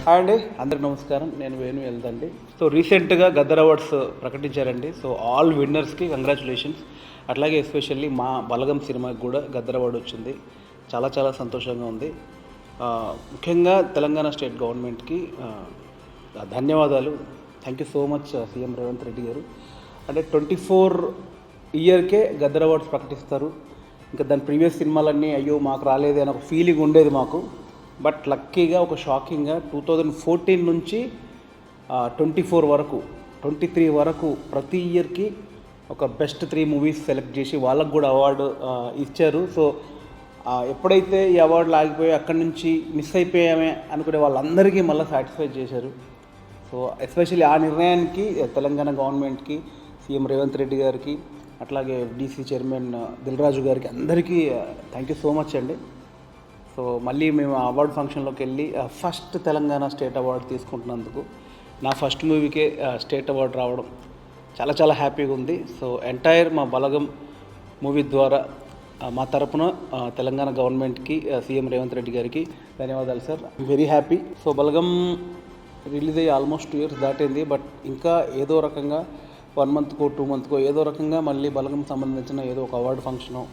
Hi అండి, అందరికి నమస్కారం. నేను వేణు వెళ్దండి. సో రీసెంట్గా గద్దర్ అవార్డ్స్ ప్రకటించారండి. సో ఆల్ విన్నర్స్కి కంగ్రాచులేషన్స్. అట్లాగే ఎస్పెషల్లీ మా బలగం సినిమాకి కూడా గద్దర్ అవార్డు వచ్చింది. చాలా చాలా సంతోషంగా ఉంది. ముఖ్యంగా తెలంగాణ స్టేట్ గవర్నమెంట్కి ధన్యవాదాలు. Thank you so much CM Revanth Reddy గారు. అంటే 24 ఇయర్కే గద్దర్ అవార్డ్స్ ప్రకటిస్తారు. ఇంకా దాని ప్రీవియస్ సినిమాలన్నీ అయ్యో మాకు రాలేదు అని ఒక ఫీలింగ్ ఉండేది మాకు. బట్ లక్కీగా ఒక షాకింగ్గా 2014 నుంచి 24 వరకు 23 వరకు ప్రతి ఇయర్కి ఒక బెస్ట్ 3 మూవీస్ సెలెక్ట్ చేసి వాళ్ళకు కూడా అవార్డు ఇచ్చారు. సో ఎప్పుడైతే ఈ అవార్డులు ఆగిపోయి అక్కడి నుంచి మిస్ అయిపోయామే అనుకునే వాళ్ళందరికీ మళ్ళీ సాటిస్ఫై చేశారు. సో ఎస్పెషల్లీ ఆ నిర్ణయానికి తెలంగాణ గవర్నమెంట్కి, సీఎం రేవంత్ రెడ్డి గారికి, అట్లాగే డీసీ చైర్మన్ దిల్రాజు గారికి అందరికీ థ్యాంక్ యూ సో మచ్ అండి. సో మళ్ళీ మేము అవార్డు ఫంక్షన్లోకి వెళ్ళి ఫస్ట్ తెలంగాణ స్టేట్ అవార్డు తీసుకుంటున్నందుకు, నా ఫస్ట్ మూవీకే స్టేట్ అవార్డు రావడం చాలా చాలా హ్యాపీగా ఉంది. సో ఎంటైర్ మా బలగం మూవీ ద్వారా మా తరపున తెలంగాణ గవర్నమెంట్కి, సీఎం రేవంత్ రెడ్డి గారికి ధన్యవాదాలు సార్. Very happy. సో బలగం రిలీజ్ అయ్యి ఆల్మోస్ట్ 2 years దాటింది. బట్ ఇంకా ఏదో రకంగా 1 monthకో 2 monthకో ఏదో రకంగా మళ్ళీ బలగం సంబంధించిన ఏదో ఒక అవార్డు ఫంక్షను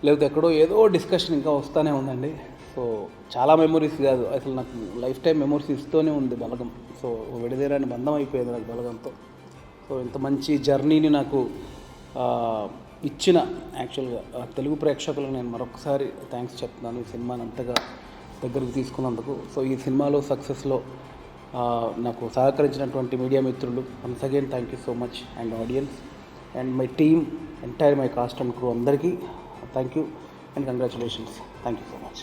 లేకపోతే ఎక్కడో ఏదో డిస్కషన్ ఇంకా వస్తూనే ఉందండి. సో చాలా మెమొరీస్ కాదు, అసలు నాకు లైఫ్ టైం మెమొరీస్ ఇస్తూనే ఉంది బలగం. సో విడదీరాని బంధం అయిపోయేది నాకు బలగంతో. సో ఇంత మంచి జర్నీని నాకు ఇచ్చిన యాక్చువల్గా తెలుగు ప్రేక్షకులకు నేను మరొకసారి థ్యాంక్స్ చెప్తున్నాను, ఈ సినిమాని అంతగా దగ్గరికి తీసుకున్నందుకు. సో ఈ సినిమాలో సక్సెస్లో నాకు సహకరించినటువంటి మీడియా మిత్రులు, once again thank you so much. And audience and my team, entire my cast and crew అందరికీ thank you and congratulations. Thank you so much.